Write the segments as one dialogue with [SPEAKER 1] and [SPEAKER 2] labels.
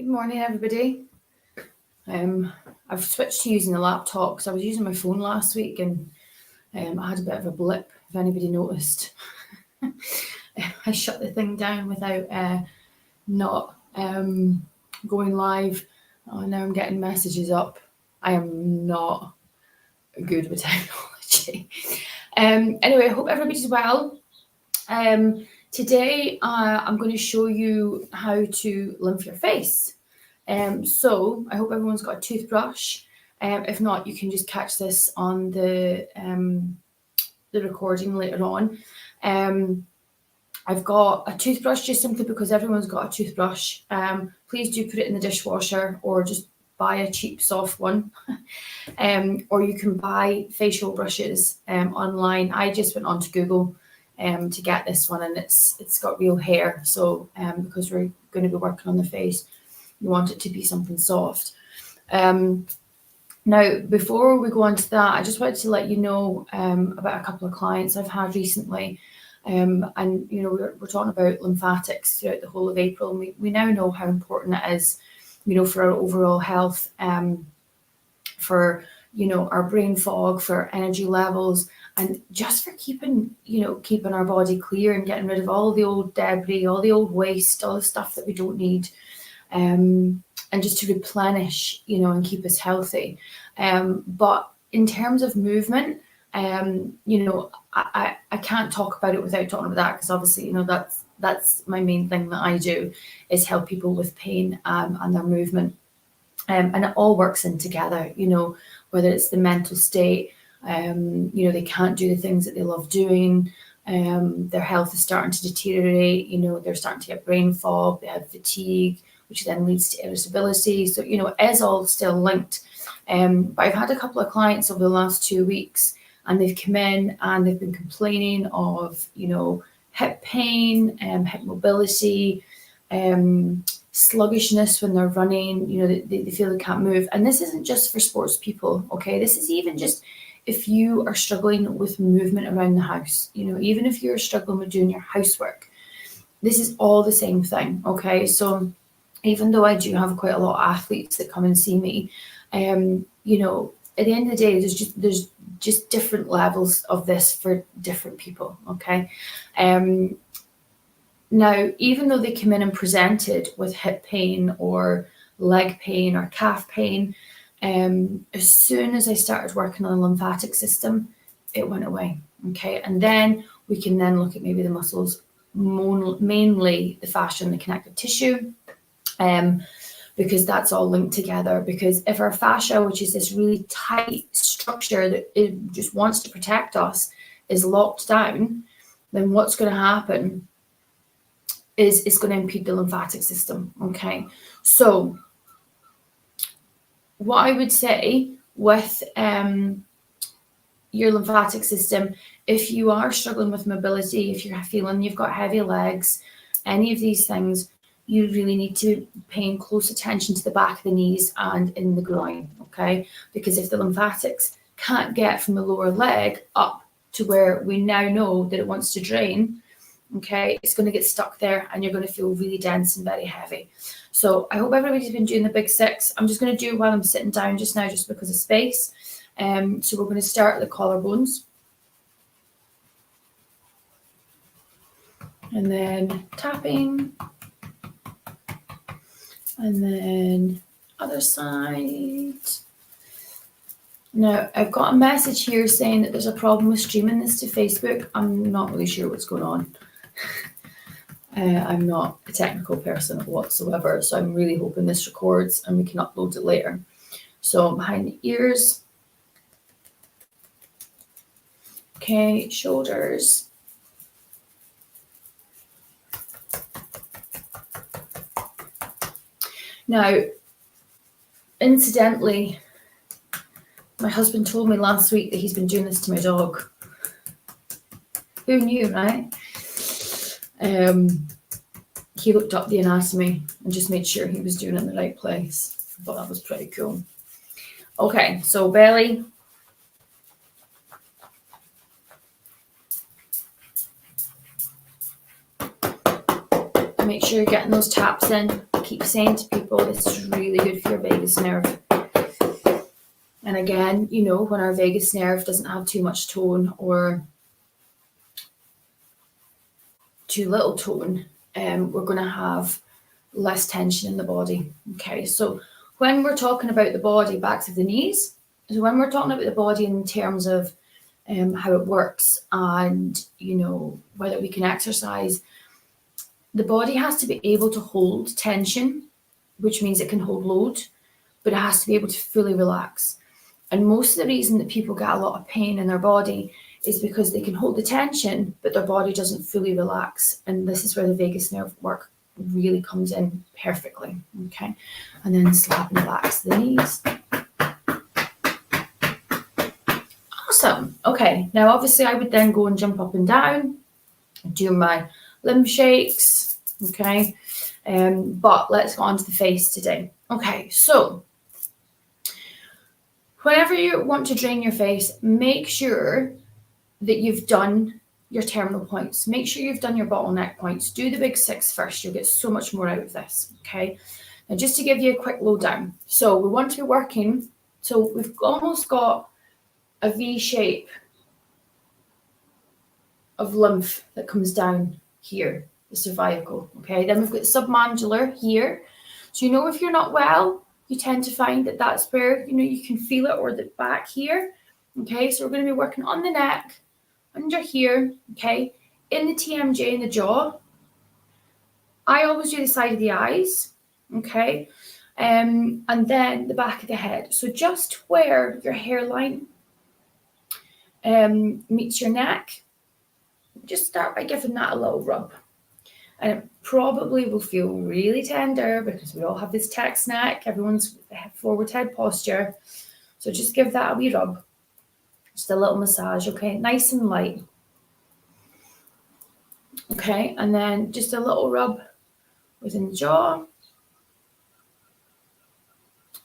[SPEAKER 1] Good morning, everybody. I've switched to using the laptop because I was using my phone last week and I had a bit of a blip, if anybody noticed. I shut the thing down without not going live. Oh, now I'm getting messages up. I am not good with technology. Anyway, I hope everybody's well. Today, I'm going to show you how to lymph your face. So I hope everyone's got a toothbrush. If not, you can just catch this on the recording later on. I've got a toothbrush just simply because everyone's got a toothbrush. Please do put it in the dishwasher or just buy a cheap soft one. Or you can buy facial brushes online. I just went onto Google to get this one, and it's got real hair. So because we're going to be working on the face, you want it to be something soft. Now, before we go on to that, I just wanted to let you know about a couple of clients I've had recently. And, you know, we're talking about lymphatics throughout the whole of April. And we now know how important it is, you know, for our overall health, for, you know, our brain fog, for energy levels, and just for keeping our body clear and getting rid of all the old debris, all the old waste, all the stuff that we don't need. And just to replenish, you know, and keep us healthy. But in terms of movement, you know, I can't talk about it without talking about that, because obviously, you know, that's my main thing that I do, is help people with pain and their movement. And it all works in together, you know, whether it's the mental state, you know, they can't do the things that they love doing. Their health is starting to deteriorate, you know, they're starting to get brain fog, they have fatigue, which then leads to irritability. So, you know, it is all still linked. But I've had a couple of clients over the last 2 weeks, and they've come in and they've been complaining of, you know, hip pain, hip mobility, sluggishness when they're running, you know, they feel they can't move. And this isn't just for sports people, okay? This is even just if you are struggling with movement around the house, you know, even if you're struggling with doing your housework, this is all the same thing, okay? So even though I do have quite a lot of athletes that come and see me, you know, at the end of the day, there's just different levels of this for different people, okay? Now, even though they come in and presented with hip pain or leg pain or calf pain, as soon as I started working on the lymphatic system, it went away, okay? And then we can then look at maybe the muscles, mainly the fascia and the connective tissue, because that's all linked together. Because if our fascia, which is this really tight structure that it just wants to protect us, is locked down, then what's going to happen is it's going to impede the lymphatic system, okay? So what I would say with your lymphatic system, if you are struggling with mobility, if you're feeling you've got heavy legs, any of these things, you really need to pay close attention to the back of the knees and in the groin, okay? Because if the lymphatics can't get from the lower leg up to where we now know that it wants to drain, okay, it's going to get stuck there and you're going to feel really dense and very heavy. So I hope everybody's been doing the big six. I'm just going to do it while I'm sitting down just now, just because of space. So we're going to start at the collarbones. And then tapping. And then other side. Now, I've got a message here saying that there's a problem with streaming this to Facebook. I'm not really sure what's going on. I'm not a technical person whatsoever, so I'm really hoping this records and we can upload it later. So behind the ears. Okay, shoulders. Now, incidentally, my husband told me last week that he's been doing this to my dog. Who knew, right? He looked up the anatomy and just made sure he was doing it in the right place. I thought that was pretty cool. Okay, so belly. Make sure you're getting those taps in. I keep saying to people, this is really good for your vagus nerve. And again, you know, when our vagus nerve doesn't have too much tone or too little tone, we're going to have less tension in the body. Okay, so when we're talking about the body, back to the knees, so when we're talking about the body in terms of how it works and, you know, whether we can exercise, the body has to be able to hold tension, which means it can hold load, but it has to be able to fully relax. And most of the reason that people get a lot of pain in their body is because they can hold the tension, but their body doesn't fully relax. And this is where the vagus nerve work really comes in perfectly. Okay. And then slapping the backs of the knees. Awesome. Okay. Now, obviously, I would then go and jump up and down, do my lymph shakes. Okay. But let's go on to the face today. Okay. So, whenever you want to drain your face, make sure that you've done your terminal points. Make sure you've done your bottleneck points. Do the big 6 first. You'll get so much more out of this, okay? Now, just to give you a quick lowdown. So we want to be working, so we've almost got a V shape of lymph that comes down here, the cervical, okay? Then we've got submandibular here. So, you know, if you're not well, you tend to find that that's where, you know, you can feel it, or the back here, okay? So we're going to be working on the neck, under here, okay, in the TMJ in the jaw. I always do the side of the eyes, okay, and then the back of the head. So just where your hairline meets your neck, just start by giving that a little rub. And it probably will feel really tender because we all have this text neck, everyone's forward head posture. So just give that a wee rub. Just a little massage, okay, nice and light. Okay, and then just a little rub within the jaw.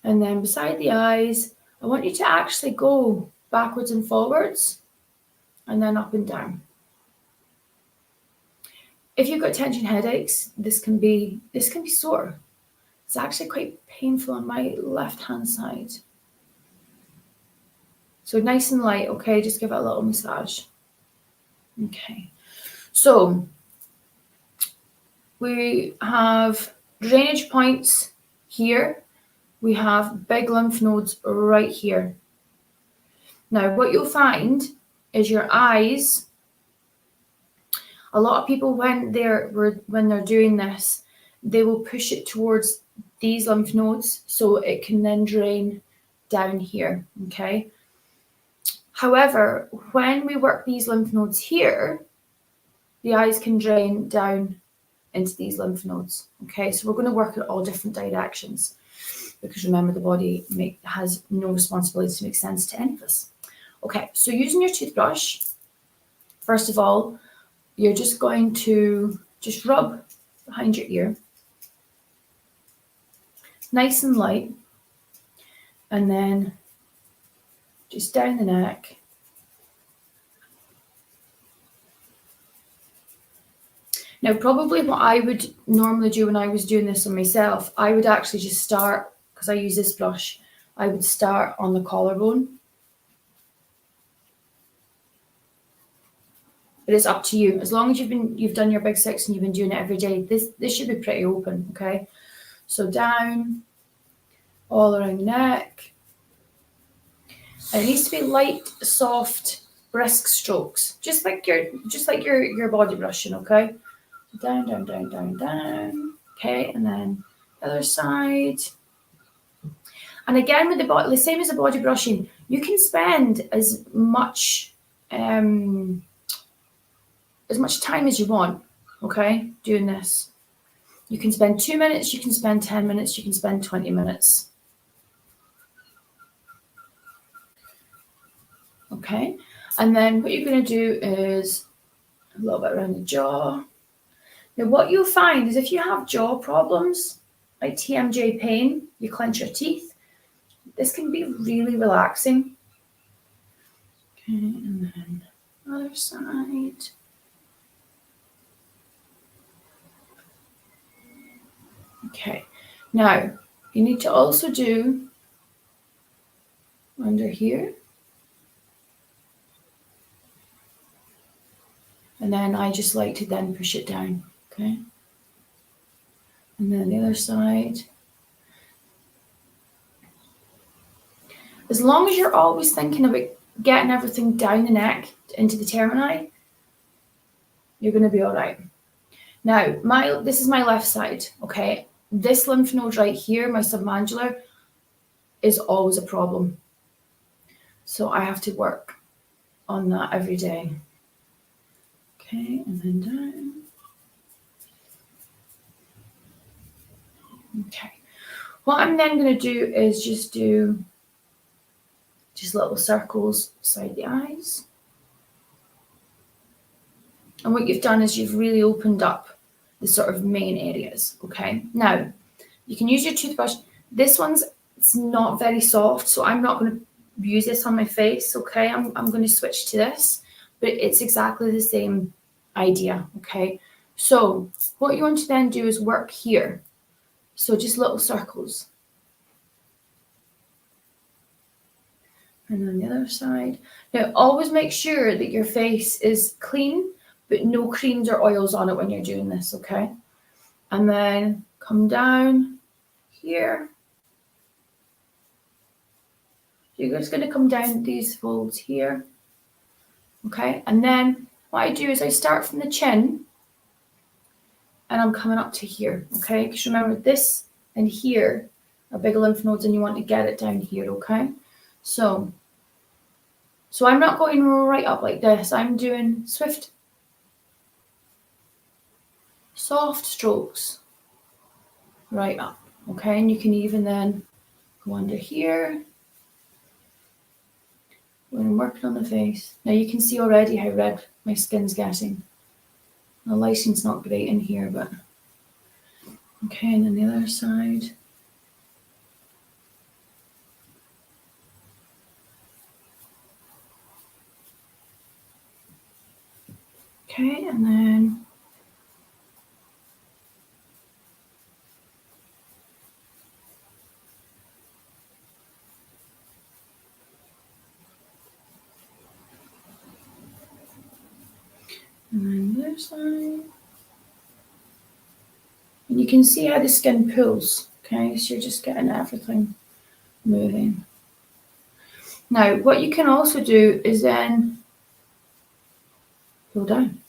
[SPEAKER 1] And then beside the eyes, I want you to actually go backwards and forwards and then up and down. If you've got tension headaches, this can be sore. It's actually quite painful on my left-hand side. So nice and light, okay? Just give it a little massage. Okay. So we have drainage points here. We have big lymph nodes right here. Now, what you'll find is your eyes, a lot of people when they're doing this, they will push it towards these lymph nodes so it can then drain down here, okay? However, when we work these lymph nodes here, the eyes can drain down into these lymph nodes, okay? So we're going to work at all different directions because remember, the body has no responsibility to make sense to any of us. Okay, so using your toothbrush, first of all, you're just going to just rub behind your ear, nice and light, and then just down the neck. Now, probably what I would normally do when I was doing this on myself, I would actually just start, because I use this brush, I would start on the collarbone. But it's up to you. As long as you've done your big 6 and you've been doing it every day, this should be pretty open, okay? So down, all around the neck. And it needs to be light, soft, brisk strokes, just like your body brushing, okay? Down, down, down, down, down. Okay, and then the other side. And again, with the body, the same as the body brushing, you can spend as much time as you want, okay, doing this. You can spend 2 minutes, you can spend 10 minutes, you can spend 20 minutes. Okay, and then what you're going to do is a little bit around the jaw. Now, what you'll find is if you have jaw problems, like TMJ pain, you clench your teeth, this can be really relaxing. Okay, and then other side. Okay, now you need to also do under here. And then I just like to then push it down, okay? And then the other side. As long as you're always thinking about getting everything down the neck into the termini, you're going to be all right. Now, this is my left side, okay? This lymph node right here, my submandibular, is always a problem. So I have to work on that every day. Okay, and then down. Okay. What I'm then going to do is just do little circles beside the eyes. And what you've done is you've really opened up the sort of main areas, okay? Now, you can use your toothbrush. This it's not very soft, so I'm not going to use this on my face, okay? I'm going to switch to this, but it's exactly the same idea, okay? So what you want to then do is work here. So just little circles. And then the other side. Now, always make sure that your face is clean, but no creams or oils on it when you're doing this, okay? And then come down here. You're just going to come down these folds here, okay? And then what I do is I start from the chin, and I'm coming up to here, okay? Because remember, this and here are big lymph nodes, and you want to get it down here, okay? So I'm not going right up like this. I'm doing swift, soft strokes right up, okay? And you can even then go under here when I'm working on the face. Now you can see already how red my skin's getting. The lighting's not great in here, but okay, and then the other side. Okay, and then the other side. And you can see how the skin pulls, okay? So you're just getting everything moving. Now, what you can also do is then pull down.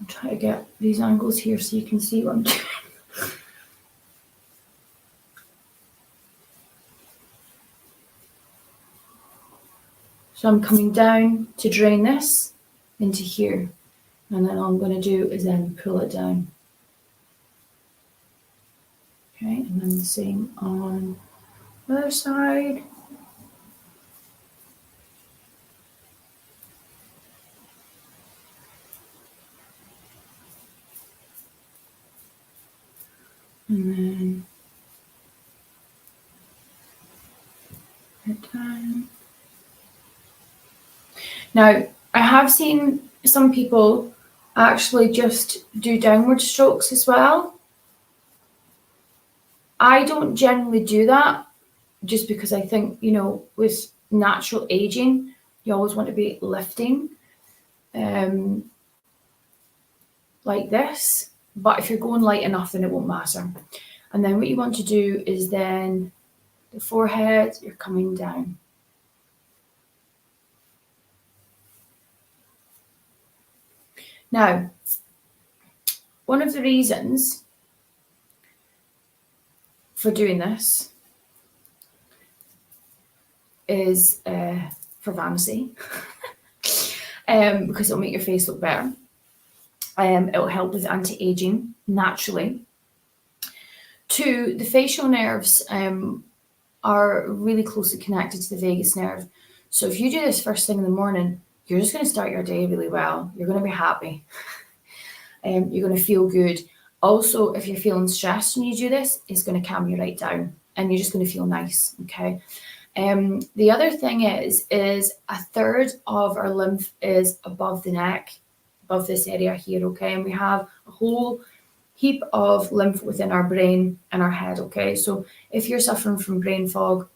[SPEAKER 1] I'll try to get these angles here so you can see what I'm doing. So I'm coming down to drain this into here. And then all I'm going to do is then pull it down. Okay, and then the same on the other side. And then it down. Now, I have seen some people actually just do downward strokes as well. I don't generally do that just because I think, with natural aging, you always want to be lifting like this. But if you're going light enough, then it won't matter. And then what you want to do is then the forehead, you're coming down. Now, one of the reasons for doing this is for vanity, because it'll make your face look better. It'll help with anti-aging naturally. 2, the facial nerves are really closely connected to the vagus nerve. So if you do this first thing in the morning, you're just going to start your day really well. You're going to be happy. You're going to feel good. Also, if you're feeling stressed when you do this, it's going to calm you right down and you're just going to feel nice, okay? The other thing is 1/3 of our lymph is above the neck, above this area here, okay? And we have a whole heap of lymph within our brain and our head, okay? So if you're suffering from brain fog,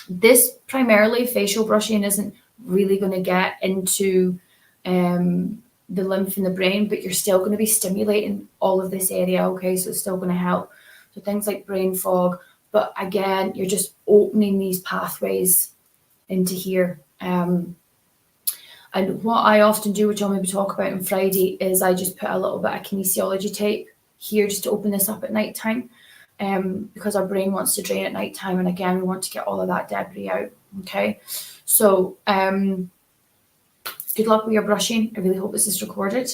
[SPEAKER 1] this primarily facial brushing isn't really going to get into the lymph in the brain, but you're still going to be stimulating all of this area, okay? So it's still going to help. So things like brain fog, but again, you're just opening these pathways into here. And what I often do, which I'll maybe talk about on Friday, is I just put a little bit of kinesiology tape here just to open this up at night time, because our brain wants to drain at night time. And again, we want to get all of that debris out, okay? So good luck with your brushing. I really hope this is recorded.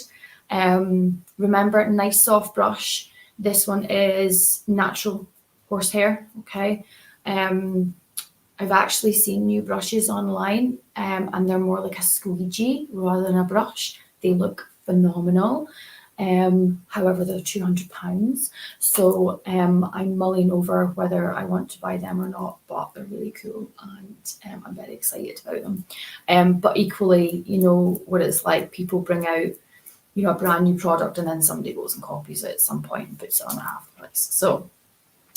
[SPEAKER 1] Remember, nice soft brush. This one is natural horsehair, okay? I've actually seen new brushes online, and they're more like a squeegee rather than a brush. They look phenomenal. However, they're £200. So I'm mulling over whether I want to buy them or not, but they're really cool and I'm very excited about them. But equally, you know what it's like. People bring out, you know, a brand new product and then somebody goes and copies it at some point and puts it on half the price. So,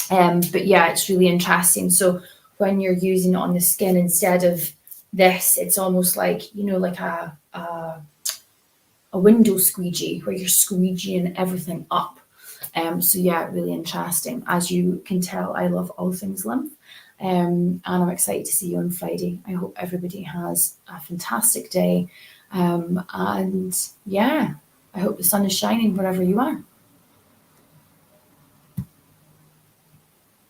[SPEAKER 1] but yeah, it's really interesting. So when you're using it on the skin instead of this, it's almost like, you know, like a window squeegee where you're squeegeeing everything up. So yeah, really interesting. As you can tell, I love all things lymph, and I'm excited to see you on Friday. I hope everybody has a fantastic day, and yeah, I hope the sun is shining wherever you are.